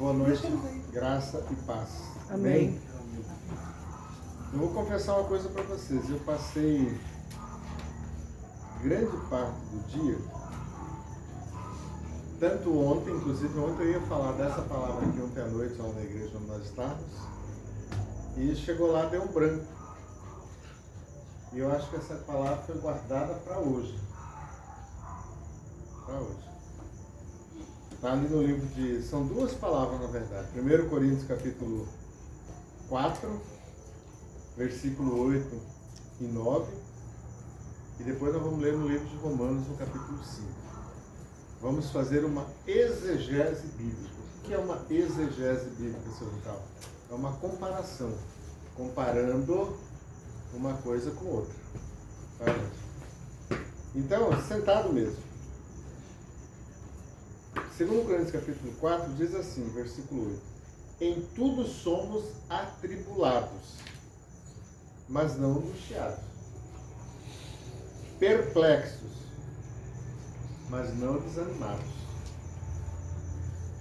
Boa noite, graça e paz. Amém. Eu vou confessar uma coisa para vocês. Eu passei grande parte do dia, tanto ontem, inclusive ontem eu ia falar dessa palavra aqui ontem à noite lá na igreja onde nós estávamos, e chegou lá, deu um branco. E eu acho que essa palavra foi guardada para hoje. Para hoje. Está ali no livro de... São duas palavras, na verdade. 1 Coríntios, capítulo 4, versículo 8 e 9. E depois nós vamos ler no livro de Romanos, no capítulo 5. Vamos fazer uma exegese bíblica. O que é uma exegese bíblica, seu Vital? É uma comparação. Comparando uma coisa com outra. Tá? Então, sentado mesmo. 2 Coríntios capítulo 4 diz assim, versículo 8: em tudo somos atribulados, mas não angustiados, perplexos, mas não desanimados,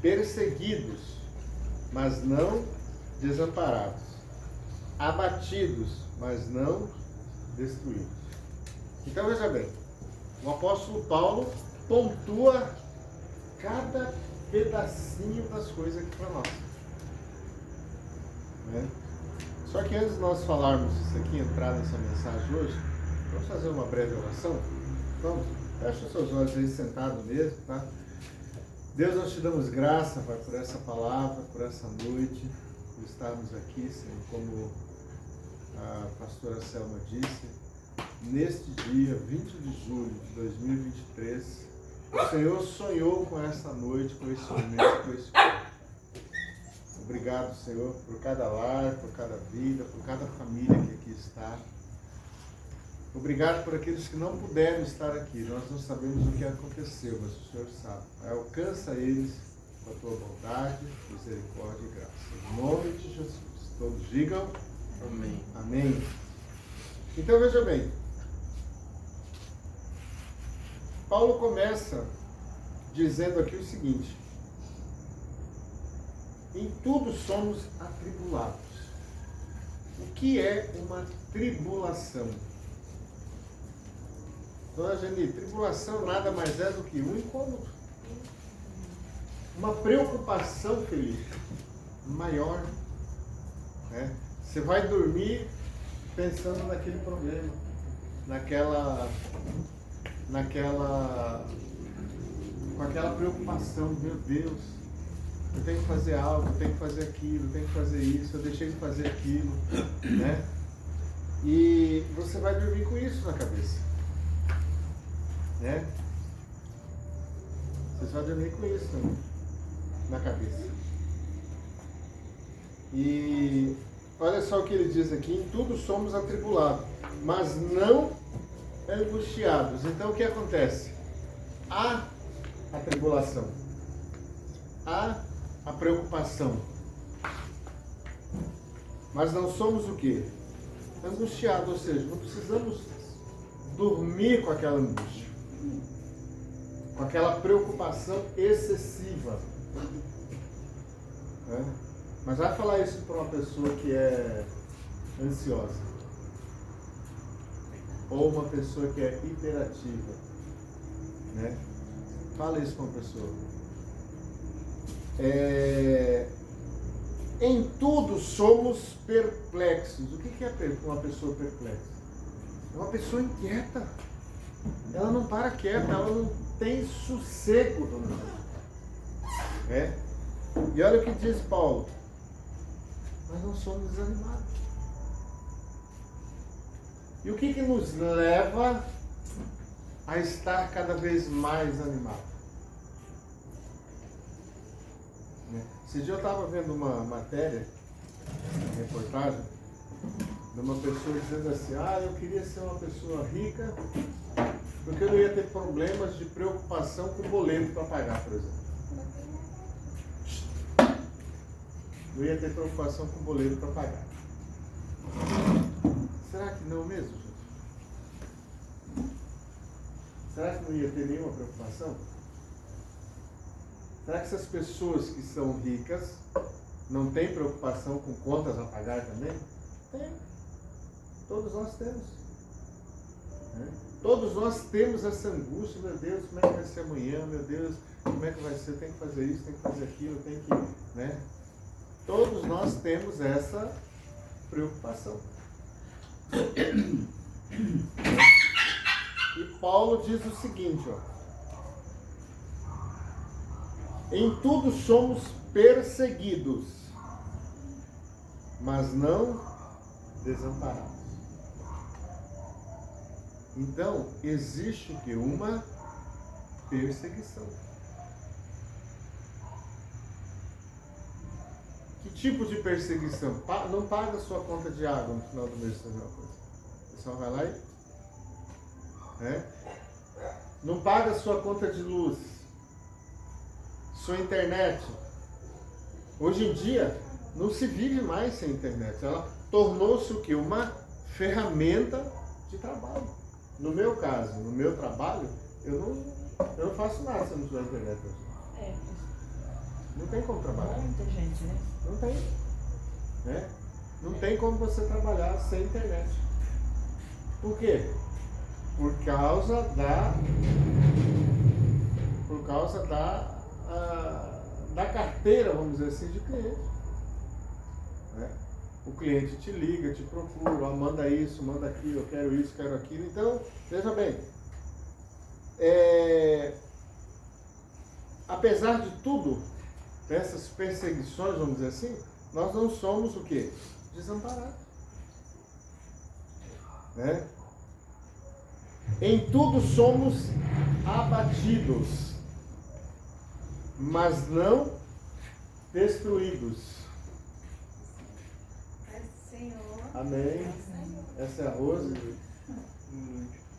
perseguidos, mas não desamparados, abatidos, mas não destruídos. Então veja bem, o apóstolo Paulo pontua cada pedacinho das coisas aqui para nós. Né? Só que antes de nós falarmos isso aqui, entrar nessa mensagem hoje, vamos fazer uma breve oração? Vamos? Fecha os seus olhos aí, sentado mesmo, tá? Deus, nós te damos graça, Pai, por essa palavra, por essa noite, por estarmos aqui, Senhor, como a pastora Selma disse, neste dia 20 de julho de 2023, o Senhor sonhou com essa noite, com esse momento, com esse corpo. Obrigado, Senhor, por cada lar, por cada vida, por cada família que aqui está. Obrigado por aqueles que não puderam estar aqui. Nós não sabemos o que aconteceu, mas o Senhor sabe. Alcança eles com a tua bondade, misericórdia e graça. Em nome de Jesus. Todos digam amém. Amém. Então veja bem. Paulo começa dizendo aqui o seguinte: em tudo somos atribulados. O que é uma tribulação? Dona Geni, tribulação nada mais é do que um incômodo. Uma preocupação, Felipe, maior. Né? Você vai dormir pensando naquele problema, com aquela preocupação, meu Deus, eu tenho que fazer algo, eu tenho que fazer aquilo, eu tenho que fazer isso, eu deixei de fazer aquilo, né? E você vai dormir com isso na cabeça, né? Você vai dormir com isso na cabeça. E olha só o que ele diz aqui: em tudo somos atribulados, mas não angustiados. Então o que acontece? Há a tribulação, há a preocupação, mas não somos o quê? Angustiados, ou seja, não precisamos dormir com aquela angústia, com aquela preocupação excessiva. Né? Mas vai falar isso para uma pessoa que é ansiosa, ou uma pessoa que é hiperativa, né? Fala isso para uma pessoa. Em tudo somos perplexos. O que é uma pessoa perplexa? É uma pessoa inquieta. Ela não para quieta, ela não tem sossego, dona. E olha o que diz Paulo: nós não somos desanimados. E o que nos leva a estar cada vez mais animados? Esse dia eu estava vendo uma matéria, uma reportagem, de uma pessoa dizendo assim: eu queria ser uma pessoa rica, porque eu não ia ter problemas de preocupação com boleto para pagar, por exemplo. Não ia ter preocupação com boleto para pagar. Será que não mesmo, gente? Será que não ia ter nenhuma preocupação? Será que essas pessoas que são ricas não têm preocupação com contas a pagar também? Tem. Todos nós temos. Né? Todos nós temos essa angústia, meu Deus, como é que vai ser amanhã, meu Deus, como é que vai ser, eu tenho que fazer isso, tenho que fazer aquilo, eu tenho que, né? Todos nós temos essa preocupação. E Paulo diz o seguinte, ó: em tudo somos perseguidos, mas não desamparados. Então, existe o que? Uma perseguição. Que tipo de perseguição? Não paga a sua conta de água no final do mês, fazer uma coisa. O pessoal vai lá e... Não paga a sua conta de luz, sua internet. Hoje em dia, não se vive mais sem internet. Ela tornou-se o quê? Uma ferramenta de trabalho. No meu caso, no meu trabalho, eu não faço nada se eu não tiver internet hoje. Não tem como trabalhar. Muita gente, né? Não tem. Né? Não tem como você trabalhar sem internet. Por quê? Por causa da carteira, vamos dizer assim, de cliente. Né? O cliente te liga, te procura, ó, manda isso, manda aquilo, eu quero isso, quero aquilo. Então, veja bem, apesar de tudo, dessas perseguições, vamos dizer assim, nós não somos o quê? Desamparados. Né? Em tudo somos abatidos, mas não destruídos. Senhor. Amém. Essa é a Rose.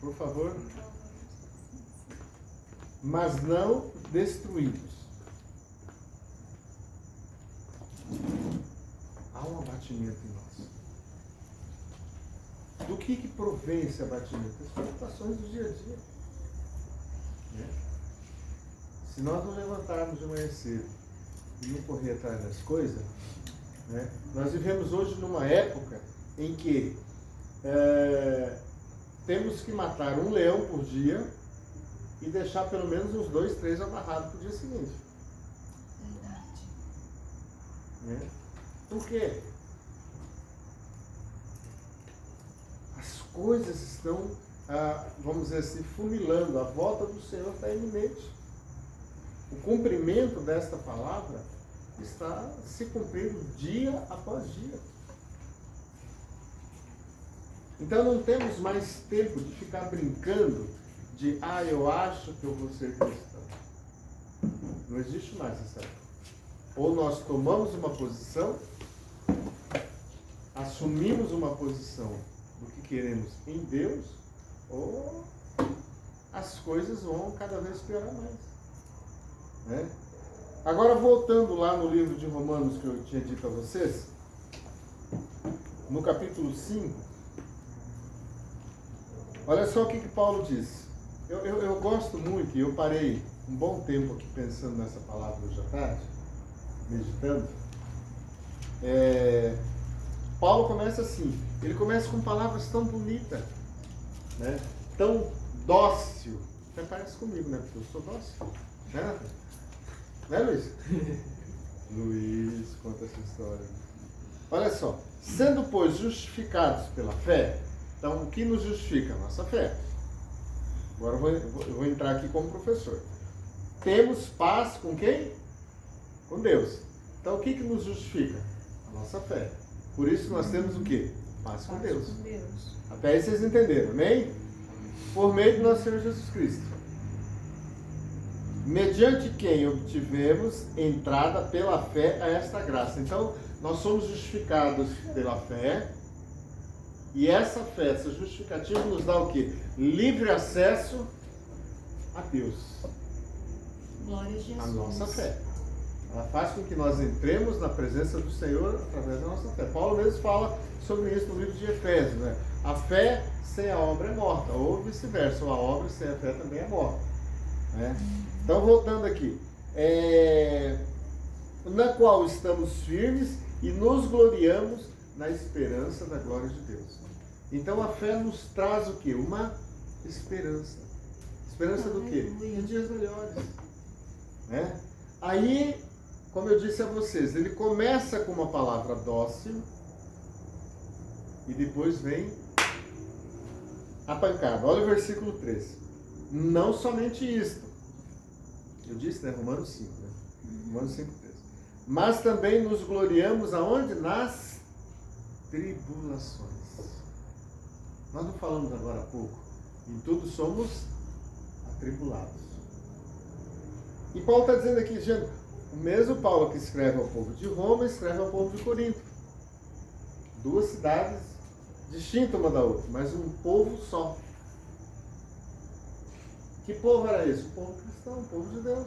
Por favor. Mas não destruídos. Há um abatimento em nós. Do que provém esse abatimento? As preocupações do dia a dia. Né? Se nós não levantarmos de manhã cedo e não correr atrás das coisas, né? Nós vivemos hoje numa época em que temos que matar um leão por dia e deixar pelo menos uns 2, 3 amarrados para o dia seguinte. Verdade. Né? Por quê? As coisas estão, vamos dizer assim, funilando. A volta do Senhor está iminente. O cumprimento desta palavra está se cumprindo dia após dia. Então não temos mais tempo de ficar brincando de, eu acho que eu vou ser cristão. Não existe mais essa época. Ou nós tomamos uma posição, assumimos uma posição do que queremos em Deus, ou as coisas vão cada vez piorar mais. Né? Agora, voltando lá no livro de Romanos que eu tinha dito a vocês, no capítulo 5, olha só o que Paulo diz. Eu gosto muito, e eu parei um bom tempo aqui pensando nessa palavra hoje à tarde, meditando. Paulo começa assim, ele começa com palavras tão bonitas, né? Tão dócil. Até parece comigo, né? Porque eu sou dócil. Né, Luiz? Luiz, conta essa história. Olha só, sendo, pois, justificados pela fé, então o que nos justifica? A nossa fé. Agora eu vou entrar aqui como professor. Temos paz com quem? Com Deus. Então o que nos justifica? A nossa fé. Por isso nós temos o quê? Paz com Deus. Até aí vocês entenderam, amém? Por meio do nosso Senhor Jesus Cristo. Mediante quem obtivemos entrada pela fé a esta graça. Então, nós somos justificados pela fé. E essa fé, essa justificativa nos dá o quê? Livre acesso a Deus. Glória a Jesus. A nossa fé. Ela faz com que nós entremos na presença do Senhor através da nossa fé. Paulo mesmo fala sobre isso no livro de Efésios, né? A fé sem a obra é morta, ou vice-versa, a obra sem a fé também é morta. Né? Então, voltando aqui. na qual estamos firmes e nos gloriamos na esperança da glória de Deus. Então a fé nos traz o quê? Uma esperança. Esperança do quê? De dias melhores. Né? Aí, como eu disse a vocês, ele começa com uma palavra dócil e depois vem a pancada. Olha o versículo 3. Não somente isto. Eu disse, né? Romanos 5, né? Romanos 5, 3. Mas também nos gloriamos aonde? Nas tribulações. Nós não falamos agora há pouco. Em tudo somos atribulados. E Paulo está dizendo aqui, gente, o mesmo Paulo que escreve ao povo de Roma, escreve ao povo de Corinto. Duas cidades distintas uma da outra, mas um povo só. Que povo era esse? O povo cristão, o povo de Deus.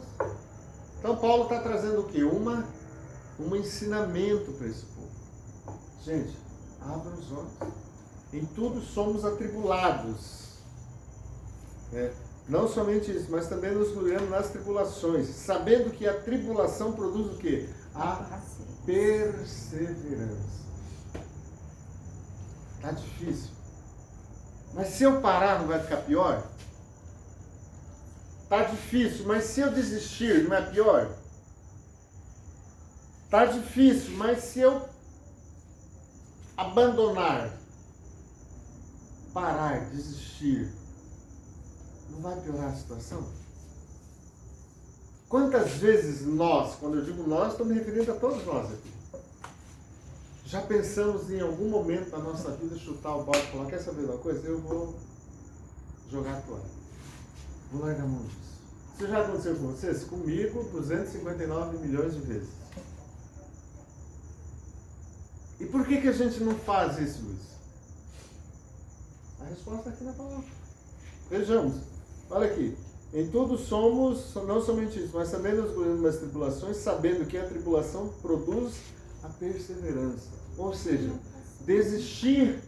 Então Paulo está trazendo o quê? Um ensinamento para esse povo. Gente, abra os olhos. Em tudo somos atribulados. Não somente isso, mas também nos gloriamos nas tribulações, sabendo que a tribulação produz o quê? A perseverança. Está difícil. Mas se eu parar, não vai ficar pior? Está difícil, mas se eu desistir, não é pior? Está difícil, mas se eu abandonar, parar, desistir, não vai piorar a situação? Quantas vezes nós, quando eu digo nós, estou me referindo a todos nós aqui, já pensamos em algum momento da nossa vida chutar o balde e falar, quer saber de uma coisa? Eu vou jogar a toalha. Vou largar a mão disso. Isso já aconteceu com vocês? Comigo, 259 milhões de vezes. E por que a gente não faz isso, Luiz? A resposta aqui na palavra. Vejamos. Olha aqui. Em tudo somos, não somente isso, mas também nos gloriamos nas tribulações, sabendo que a tribulação produz a perseverança. Ou seja, desistir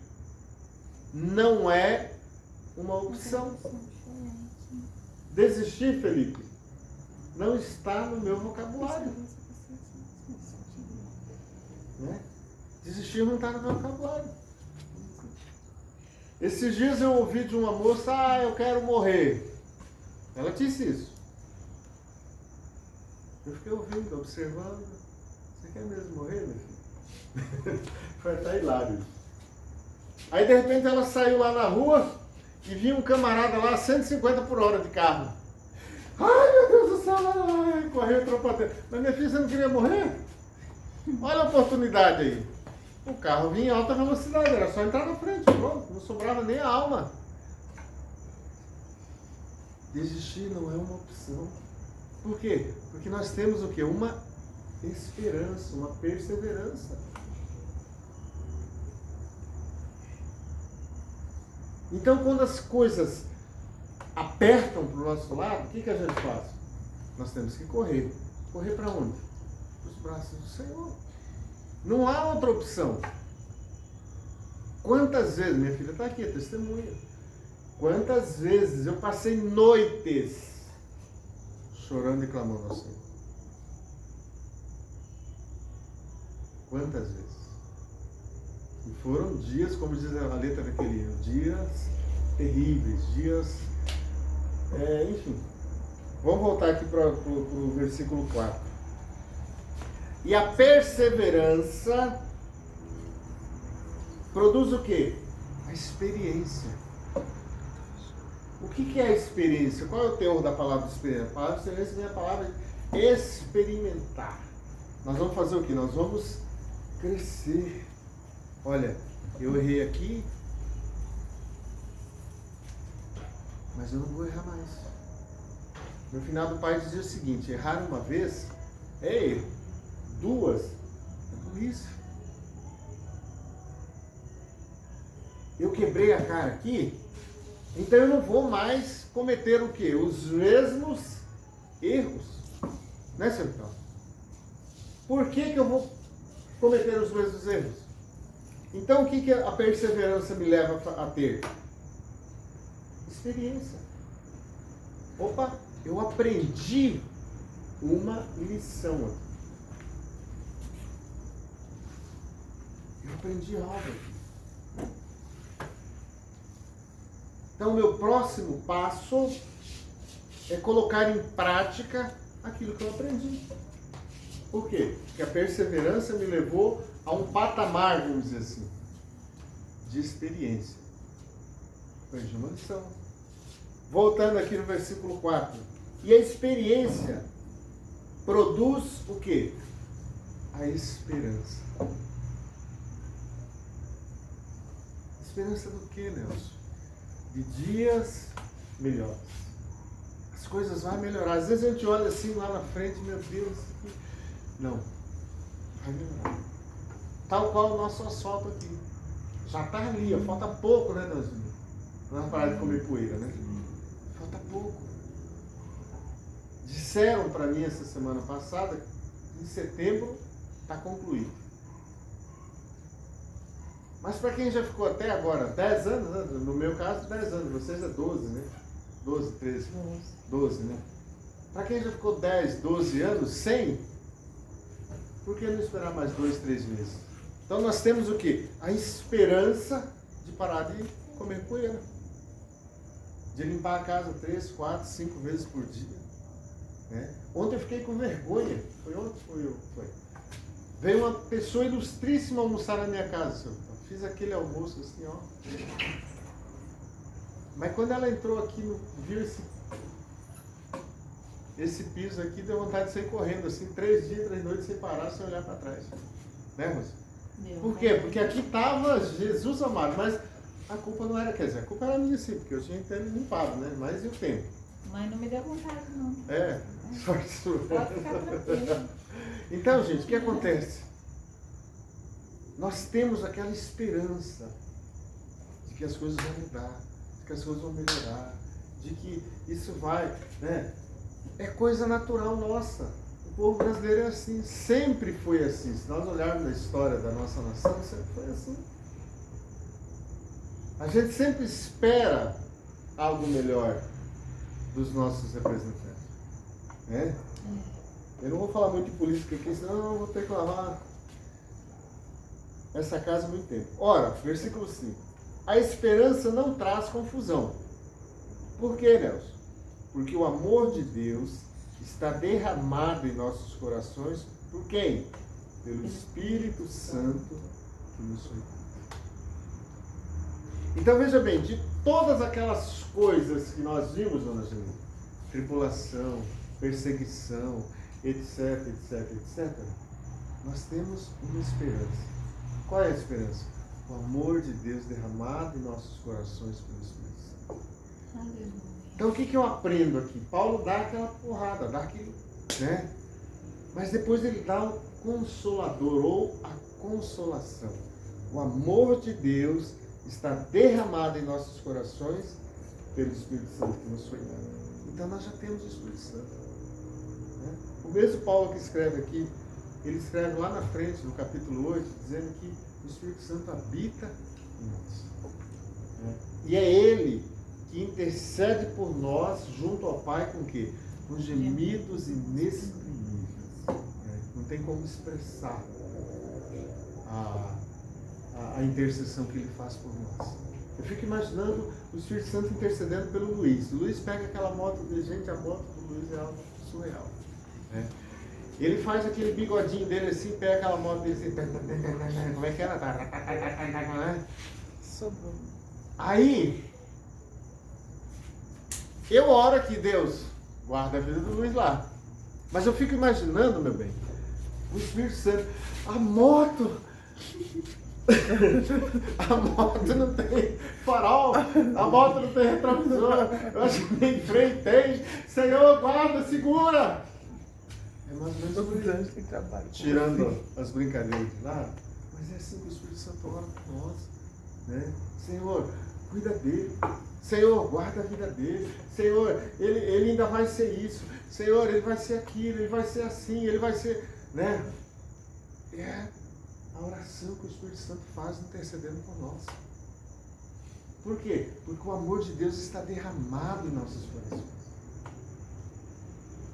não é uma opção. Desistir, Felipe, não está no meu vocabulário. Né? Desistir não está no meu vocabulário. Esses dias eu ouvi de uma moça, eu quero morrer. Ela disse isso. Eu fiquei ouvindo, observando. Você quer mesmo morrer, meu filho? Foi até hilário. Aí de repente ela saiu lá na rua e vinha um camarada lá a 150 por hora de carro. Ai, meu Deus do céu, ai, correu, tropateiro. Mas minha filha, você não queria morrer? Olha a oportunidade aí. O carro vinha em alta velocidade, era só entrar na frente, pronto, não sobrava nem a alma. Desistir não é uma opção. Por quê? Porque nós temos o quê? Uma esperança, uma perseverança. Então, quando as coisas apertam para o nosso lado, o que a gente faz? Nós temos que correr. Correr para onde? Para os braços do Senhor. Não há outra opção. Quantas vezes, minha filha está aqui, é testemunha. Quantas vezes eu passei noites chorando e clamando ao Senhor. Quantas vezes? E foram dias, como diz a letra daquele livro, dias terríveis, dias... enfim. Vamos voltar aqui para o versículo 4. E a perseverança produz o quê? A experiência. O que é a experiência? Qual é o teor da palavra experiência? A palavra experiência é a palavra experimentar. Nós vamos fazer o quê? Nós vamos crescer. Olha, eu errei aqui, mas eu não vou errar mais. Meu finado pai dizia o seguinte: errar uma vez é erro, duas é burrice. Eu quebrei a cara aqui, então eu não vou mais cometer o quê? Os mesmos erros. Né, seu Vitor? Por que eu vou cometer os mesmos erros? Então o que a perseverança me leva a ter? Experiência. Opa, eu aprendi uma lição aqui. Eu aprendi algo aqui. Então, meu próximo passo é colocar em prática aquilo que eu aprendi. Por quê? Porque a perseverança me levou a um patamar, vamos dizer assim, de experiência. Aprendi uma lição. Voltando aqui no versículo 4. E a experiência produz o quê? A esperança. Esperança do quê, Nelson? De dias melhores. As coisas vão melhorar. Às vezes a gente olha assim lá na frente, meu Deus, não, vai melhorar. Tal qual o nosso asfalto aqui. Já está ali, ó, falta pouco, né, Nelson? Não parar de comer poeira, né? Falta pouco. Disseram para mim essa semana passada que em setembro está concluído. Mas para quem já ficou até agora 10 anos, né? No meu caso 10 anos, vocês é 12, né? 12, 13, 12, né? Para quem já ficou 10, 12 anos, 100, por que não esperar mais 2, 3 meses? Então nós temos o quê? A esperança de parar de comer poeira. De limpar a casa 3, 4, 5 vezes por dia. Né? Ontem eu fiquei com vergonha. Foi ontem? Foi. Veio uma pessoa ilustríssima almoçar na minha casa, senhor. Eu fiz aquele almoço assim, ó. Mas quando ela entrou aqui, viu esse piso aqui, deu vontade de sair correndo, assim, 3 dias, 3 noites sem parar, sem olhar para trás. Né, Rose? Por quê? Porque aqui estava Jesus amado, mas a culpa não era, quer dizer, a culpa era minha sim, porque eu tinha que ter limpado, né? Mas e o tempo? Mas não me deu vontade, não. Sorte sua. Pode ficar tranquilo. Então, gente, o que acontece? Nós temos aquela esperança de que as coisas vão mudar, de que as coisas vão melhorar, de que isso vai, né? É coisa natural nossa. O povo brasileiro é assim, sempre foi assim. Se nós olharmos na história da nossa nação, sempre foi assim. A gente sempre espera algo melhor dos nossos representantes. Né? Eu não vou falar muito de política aqui, senão eu vou ter que lavar essa casa há muito tempo. Ora, versículo 5. A esperança não traz confusão. Por quê, Nelson? Porque o amor de Deus está derramado em nossos corações por quem? Pelo Espírito Santo que nos foi dado. Então veja bem, de todas aquelas coisas que nós vimos, dona Janine, tribulação, perseguição, etc, etc, etc, nós temos uma esperança. Qual é a esperança? O amor de Deus derramado em nossos corações pelo Espírito Santo. Aleluia. Então o que eu aprendo aqui? Paulo dá aquela porrada, dá aquilo, né? Mas depois ele dá o consolador ou a consolação. O amor de Deus está derramado em nossos corações pelo Espírito Santo que nos foi dado. Então nós já temos o Espírito Santo. Né? O mesmo Paulo que escreve aqui, ele escreve lá na frente, no capítulo 8, dizendo que o Espírito Santo habita em nós. Né? E é Ele que intercede por nós junto ao Pai com o quê? Com gemidos inexprimíveis. Né? Não tem como expressar a intercessão que Ele faz por nós. Eu fico imaginando o Espírito Santo intercedendo pelo Luiz. O Luiz pega aquela moto de gente, a moto do Luiz é algo surreal. Né? Ele faz aquele bigodinho dele assim, pega aquela moto dele assim, como é que era? Aí, eu oro aqui, Deus, guarda a vida do Luiz lá. Mas eu fico imaginando, meu bem, o Espírito Santo, a moto não tem farol, a moto não tem retrovisor, eu acho que nem freio tem. Senhor, guarda, segura! É mais ou menos por aí. Tirando as brincadeiras de lado, mas é assim que o Espírito Santo ora por nós. Né? Senhor, cuida dele. Senhor, guarda a vida dele. Senhor, ele ainda vai ser isso. Senhor, ele vai ser aquilo, ele vai ser assim, ele vai ser... Né? É a oração que o Espírito Santo faz intercedendo por nós. Por quê? Porque o amor de Deus está derramado em nossos corações.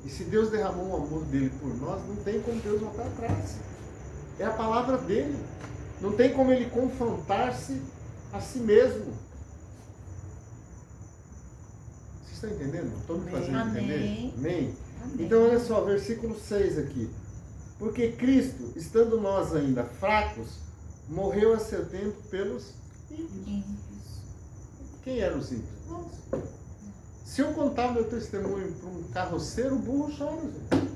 E se Deus derramou o amor dele por nós, não tem como Deus voltar atrás. É a palavra dele. Não tem como ele confrontar-se a si mesmo. Vocês estão entendendo? Estou me fazendo entender? Amém? Então olha só, versículo 6 aqui. Porque Cristo, estando nós ainda fracos, morreu a seu tempo pelos ímpios. Quem eram os ímpios? Nós. Se eu contar meu testemunho para um carroceiro, o burro chora, gente.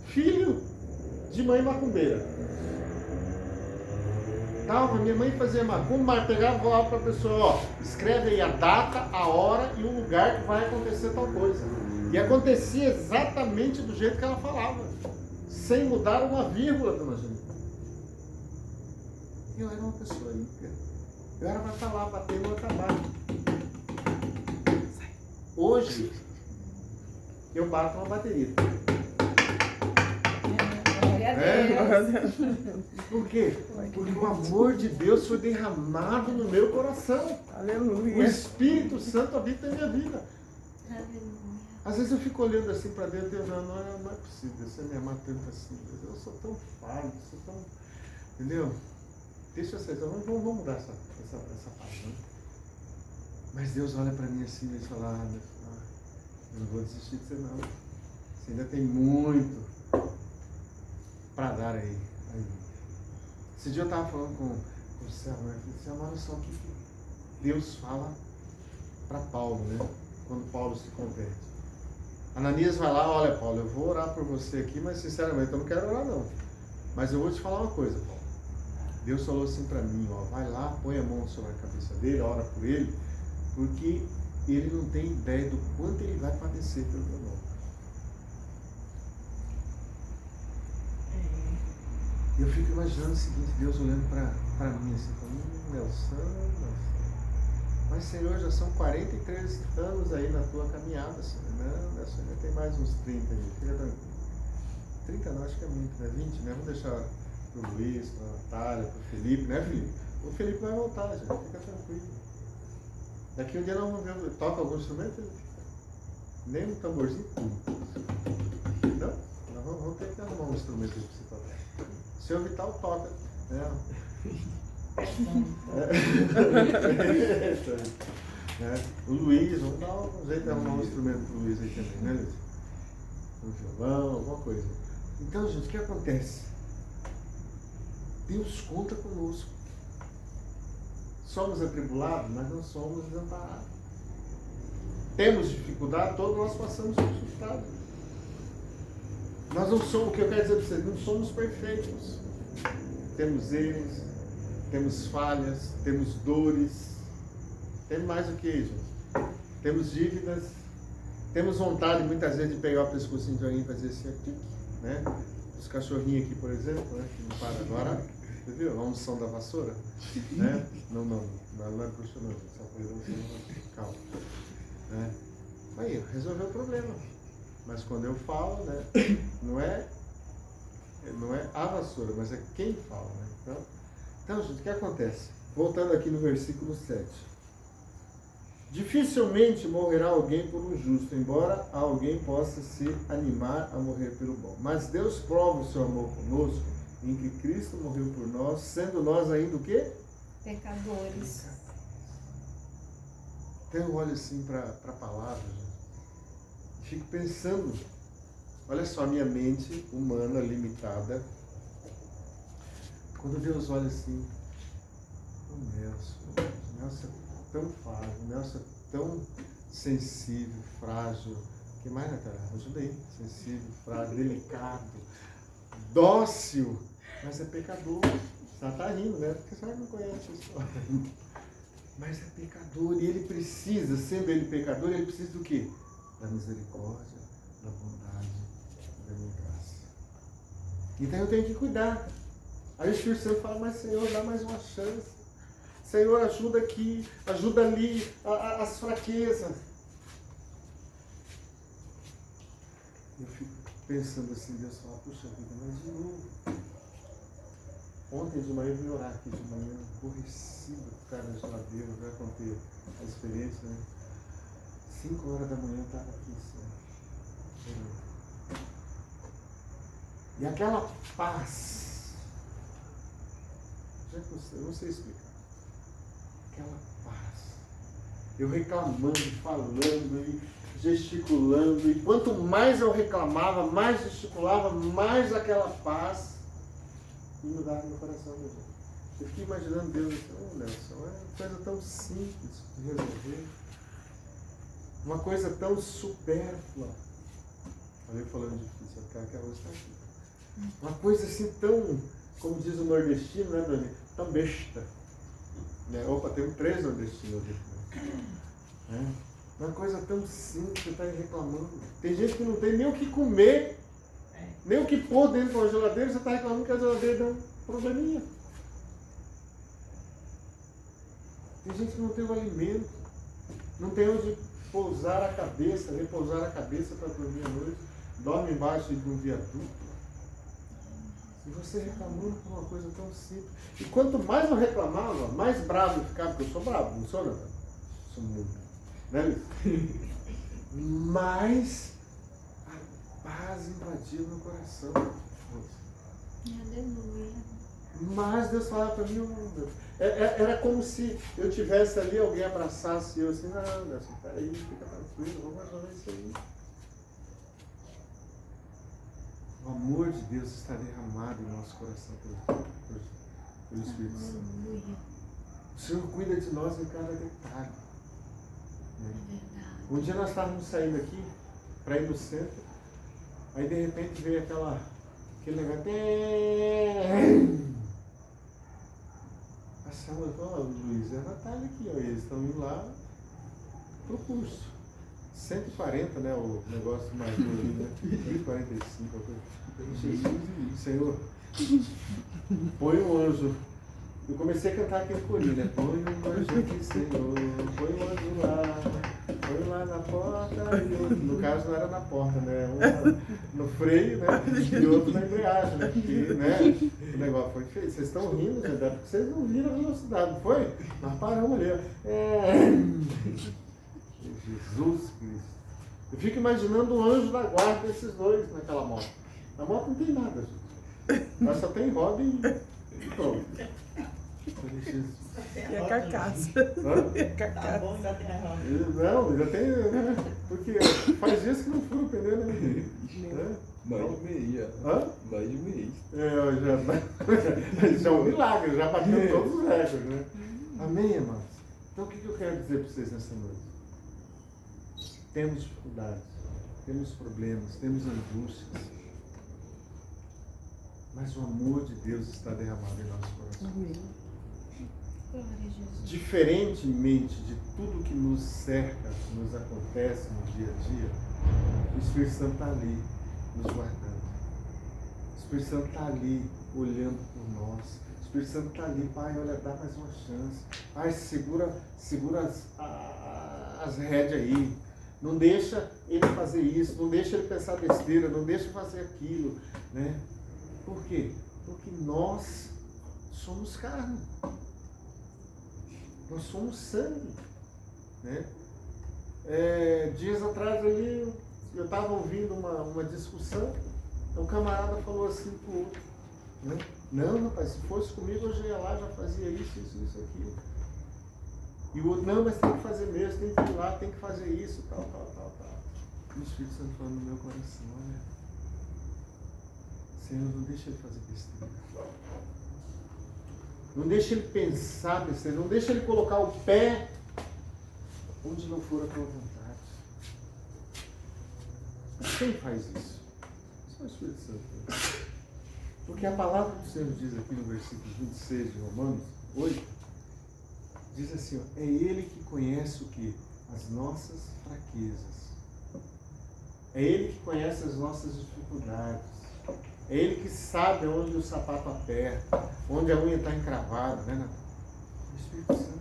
Filho de mãe macumbeira. Minha mãe fazia macumba, mas pegava e falava para a pessoa, ó, escreve aí a data, a hora e o lugar que vai acontecer tal coisa. E acontecia exatamente do jeito que ela falava, sem mudar uma vírgula, dona Janine. Eu era uma pessoa ímpia. Eu era para estar lá batendo no trabalho. Hoje, eu bato uma bateria. Glória a Deus. Por quê? Porque o amor de Deus foi derramado no meu coração. Aleluia. O Espírito Santo habita em minha vida. Aleluia. Às vezes eu fico olhando assim para dentro e Deus, não é possível, você me amar tanto assim. Eu sou tão falho, sou tão... Entendeu? Deixa vocês, vamos mudar essa parte, né? Mas Deus olha para mim assim e fala, eu não vou desistir de você não. Você ainda tem muito para dar aí. Esse dia eu estava falando com o Céu, né? Eu disse, olha só o que Deus fala para Paulo, né? Quando Paulo se converte. Ananias vai lá, olha Paulo, eu vou orar por você aqui, mas sinceramente eu não quero orar não. Mas eu vou te falar uma coisa, Paulo. Deus falou assim para mim, ó, vai lá, põe a mão sobre a cabeça dele, ora por ele, porque ele não tem ideia do quanto ele vai padecer pelo teu nome. Eu fico imaginando o seguinte, Deus olhando para mim assim, falando, Nelson. Mas Senhor, já são 43 anos aí na tua caminhada, Senhor. Não, Nelson, ainda tem mais uns 30 aí, fica tranquilo. 30 não, acho que é muito, né? 20, né? Vamos deixar pro Luiz, pra Natália, pro Felipe, né, Felipe? O Felipe vai voltar, gente, fica tranquilo. Daqui um dia nós vamos ver, toca algum instrumento, Felipe? Nem um tamborzinho? Não? Nós vamos ter que arrumar um instrumento aí pra você tocar. O senhor Vital toca, né? O Luiz, vamos dar um jeito de arrumar um instrumento pro Luiz aí também, né, Luiz? Um violão, alguma coisa. Então, gente, o que acontece? Deus conta conosco. Somos atribulados, mas não somos desamparados. Temos dificuldade, todos nós passamos por dificuldade. Nós não somos, o que eu quero dizer para vocês, não somos perfeitos. Temos erros, temos falhas, temos dores. Temos mais o que, gente? Temos dívidas, temos vontade muitas vezes de pegar o pescocinho de alguém e fazer assim aqui, né? Os cachorrinhos aqui, por exemplo, né? Que não para agora, você viu? A unção da vassoura, né? Não é bruxa não, só foi a unção da vassoura, calma. Né? Aí, resolveu o problema. Mas quando eu falo, né? Não é a vassoura, mas é quem fala, né? Então, gente, o que acontece? Voltando aqui no versículo 7. Dificilmente morrerá alguém por um justo, embora alguém possa se animar a morrer pelo bom. Mas Deus prova o seu amor conosco, em que Cristo morreu por nós, sendo nós ainda o quê? Pecadores. Então eu olho assim para a palavra, gente, e fico pensando, olha só a minha mente humana limitada, quando Deus olha assim, o Nelson é tão frágil, o Nelson é tão sensível, frágil, que mais, Natália? Ajuda aí, sensível, frágil, delicado, dócil, mas é pecador. Você está rindo, né? Porque você não conhece a história. Mas é pecador e ele precisa, sendo ele pecador, ele precisa do quê? Da misericórdia, da bondade, da minha graça. Então eu tenho que cuidar. Aí o Espírito Santo fala, mas Senhor, dá mais uma chance. Senhor, ajuda aqui, ajuda ali, as fraquezas. Eu fico pensando assim, Deus fala, puxa vida, mas de novo. Ontem de manhã eu vim orar aqui de manhã, aborrecido, cara na geladeira, eu já contei a experiência, né? 5 horas da manhã eu estava aqui, assim, E aquela paz, eu não sei explicar, aquela paz, eu reclamando, falando e gesticulando, e quanto mais eu reclamava, mais gesticulava, mais aquela paz inundava meu coração, meu Deus. Eu fiquei imaginando Deus assim, Nelson, é uma coisa tão simples de resolver, uma coisa tão supérflua. Eu falando difícil, aquela está aqui. Uma coisa assim tão, como diz o nordestino, né, Dani? Tão besta. Né? Opa, temos 3 nordestinos aqui. Né? Uma coisa tão simples, você está reclamando. Tem gente que não tem nem o que comer, nem o que pôr dentro de uma geladeira, você está reclamando que a geladeira deu um probleminha. Tem gente que não tem o alimento, não tem onde pousar a cabeça, repousar a cabeça para dormir à noite, dorme embaixo de um viaduto. E você reclamando por uma coisa tão simples. E quanto mais eu reclamava, mais bravo eu ficava, porque eu sou bravo, não sou, Natália? Sou muito. Né, Luiz? Mais a paz invadia meu coração. Aleluia. Mas Deus falava para mim, era como se eu tivesse ali, alguém abraçasse eu assim, não, Deus, peraí, fica tranquilo, vamos resolver isso aí. O amor de Deus está derramado em nosso coração pelo Espírito Santo. O Senhor cuida de nós em cada detalhe. Um dia nós estávamos saindo aqui para ir no centro, aí de repente veio aquele negócio. A Sandra falou, Luiz, é a Natália aqui, ó, eles estão indo lá pro curso. 140, né, o negócio mais duro ali, né? 145, Jesus, Senhor, põe um anjo. Eu comecei a cantar aquele corinho, né? Põe um anjo aqui, Senhor, põe um anjo lá na porta, e outro, no caso não era na porta, né? Um no freio, né? E outro na embreagem, né? Porque, né? O negócio foi feito. Vocês estão rindo, gente, porque vocês não viram a velocidade, não foi? Nós paramos ali, ó. Jesus Cristo. Eu fico imaginando o anjo da guarda desses dois naquela moto. A moto não tem nada, gente. Mas só tem roda e pronto. E a carcaça. Hã? E a carcaça. Tá bom, ainda tem a roda. Não, já tem, né? Porque faz dias que não fura o pneu, né? Mais de meia. Hã? Mais de mês. Já é um milagre, já bateu todos os recordes, né? Amém, amados? Então o que eu quero dizer para vocês nessa noite? Temos dificuldades, temos problemas, temos angústias, mas o amor de Deus está derramado em nosso coração. Amém. Glória a Jesus. Diferentemente de tudo que nos cerca, que nos acontece no dia a dia, o Espírito Santo está ali, nos guardando. O Espírito Santo está ali, olhando por nós. O Espírito Santo está ali, Pai, olha, dá mais uma chance. Pai, segura as rédeas aí. Não deixa ele fazer isso, não deixa ele pensar besteira, não deixa fazer aquilo, né? Por quê? Porque nós somos carne. Nós somos sangue, né? Dias atrás ali, eu estava ouvindo uma discussão, um camarada falou assim pro outro, né? Não, rapaz, se fosse comigo eu já ia lá, já fazia isso, aquilo. E o outro, não, mas tem que fazer mesmo, tem que ir lá, tem que fazer isso, tal. E o Espírito Santo falando no meu coração, olha, Senhor, não deixa ele fazer besteira. Não deixa ele pensar besteira, não deixa ele colocar o pé onde não for a tua vontade. Mas quem faz isso? Só o Espírito Santo. Porque a palavra do Senhor diz aqui no versículo 26 de Romanos 8, diz assim, ó, é Ele que conhece o quê? As nossas fraquezas. É Ele que conhece as nossas dificuldades. É Ele que sabe onde o sapato aperta, onde a unha está encravada, né, Natália? O Espírito Santo.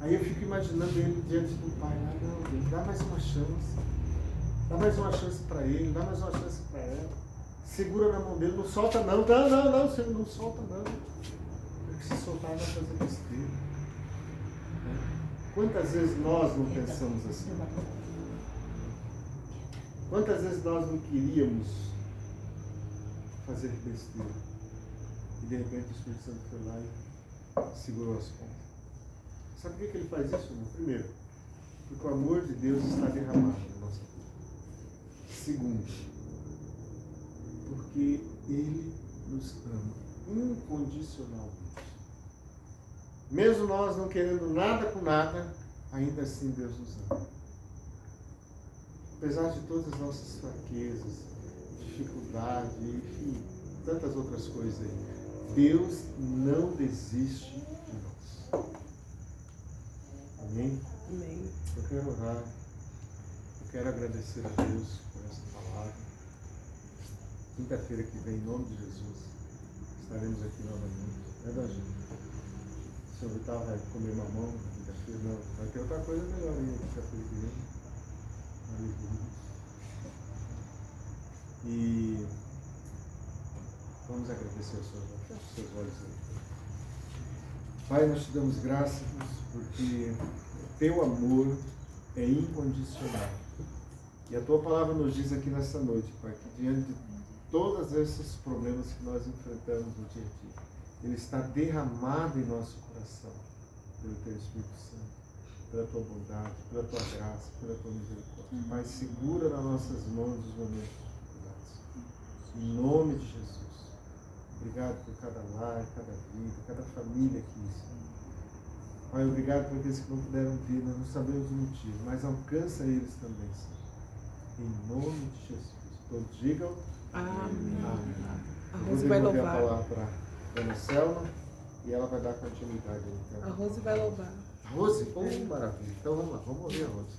Aí eu fico imaginando ele diante do Pai. Ah, não, Deus, dá mais uma chance. Dá mais uma chance para ele, dá mais uma chance para ela. Segura na mão dele, não solta não. Não, Senhor, não solta não. Porque se soltar vai fazer besteira. Quantas vezes nós não pensamos assim? Quantas vezes nós não queríamos fazer besteira. E de repente o Espírito Santo foi lá e segurou as pontas. Sabe por que ele faz isso, irmão? Primeiro, porque o amor de Deus está derramado na nossa vida. Segundo, porque Ele nos ama incondicionalmente. Mesmo nós não querendo nada com nada, ainda assim Deus nos ama. Apesar de todas as nossas fraquezas, dificuldade, enfim, tantas outras coisas aí, Deus não desiste de nós. Amém? Amém. Eu quero orar, eu quero agradecer a Deus por essa palavra. Quinta-feira que vem, em nome de Jesus, estaremos aqui novamente. É da gente. O senhor Vital vai comer mamão na quinta-feira? Não, vai ter outra coisa melhor aí na quinta-feira que vem. Aleluia. E vamos agradecer ao Senhor. Feche os seus olhos aí. Pai, nós te damos graças porque o teu amor é incondicional. E a tua palavra nos diz aqui nessa noite, Pai, que diante de todos esses problemas que nós enfrentamos no dia a dia, ele está derramado em nosso coração pelo teu Espírito Santo, pela tua bondade, pela tua graça, pela tua misericórdia. Pai, segura nas nossas mãos os momentos de dificuldades. Em nome de Jesus. Obrigado por cada lar, cada vida, cada família aqui, Senhor. Pai, obrigado por aqueles que não puderam vir, nós não sabemos o motivo, mas alcança eles também, Senhor. Em nome de Jesus. Todos digam Amém. Amém. A Eu Rose vou vai devolver a louvar. palavra para a Dona Selma e ela vai dar continuidade aí. Então. A Rose vai louvar. A Rose? Oh, maravilha. Então vamos lá, vamos ouvir a Rose.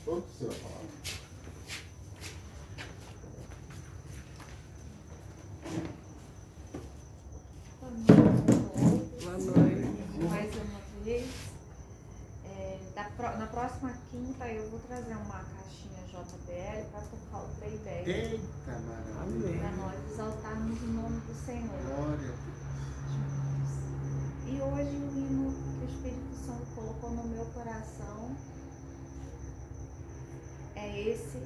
Todo seu a palavra. Boa noite. Mais uma vez. Na próxima quinta eu vou trazer uma caixinha JBL para tocar o playback. Eita, maravilha. Amém. Para nós exaltarmos o nome do Senhor. Glória. E hoje o hino que o Espírito Santo colocou no meu coração é esse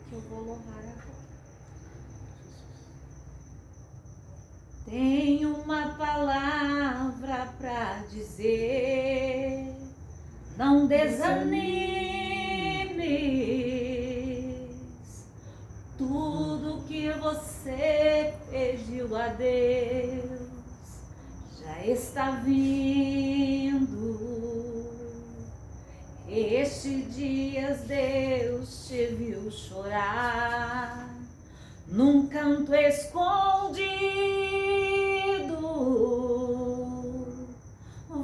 que eu vou louvar agora. Tenho uma palavra para dizer, não desanimes. Tudo que você pediu a Deus já está vindo. Estes dias Deus te viu chorar num canto escondido.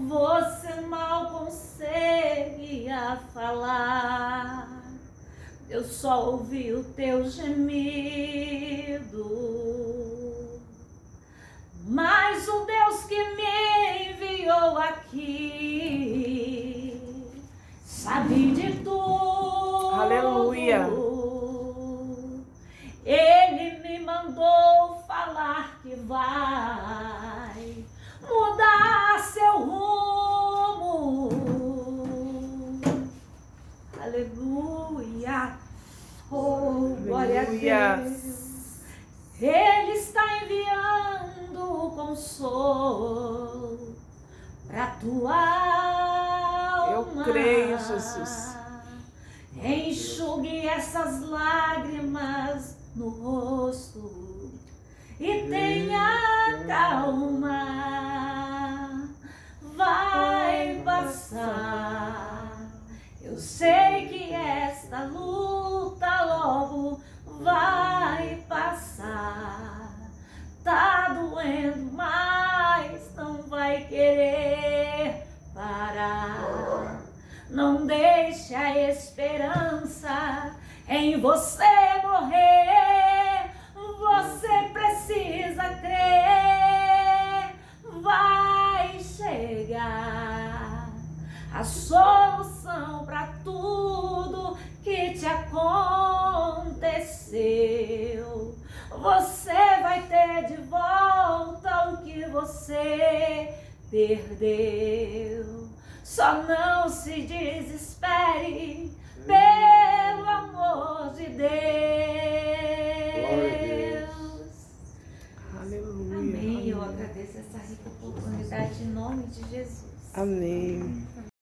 Você mal conseguia falar, Deus só ouviu teu gemido. Mas o Deus que me enviou aqui sabe de tudo. Aleluia. Ele me mandou falar que vai mudar seu rumo. Aleluia. Oh, glória a Deus. Ele está enviando consolo para tua alma. Eu creio, Jesus. Enxugue essas lágrimas no rosto e tenha calma. Vai passar. Eu sei que esta luta logo vai passar. Tá doendo, mas não vai querer parar. Não deixe a esperança em você morrer. Você precisa crer. Vai chegar a solução para tudo que te aconteceu. Você vai ter de volta o que você perdeu. Só não se desespere, pelo amor de Deus. Aleluia. Amém. Eu agradeço essa rica oportunidade em nome de Jesus. Amém.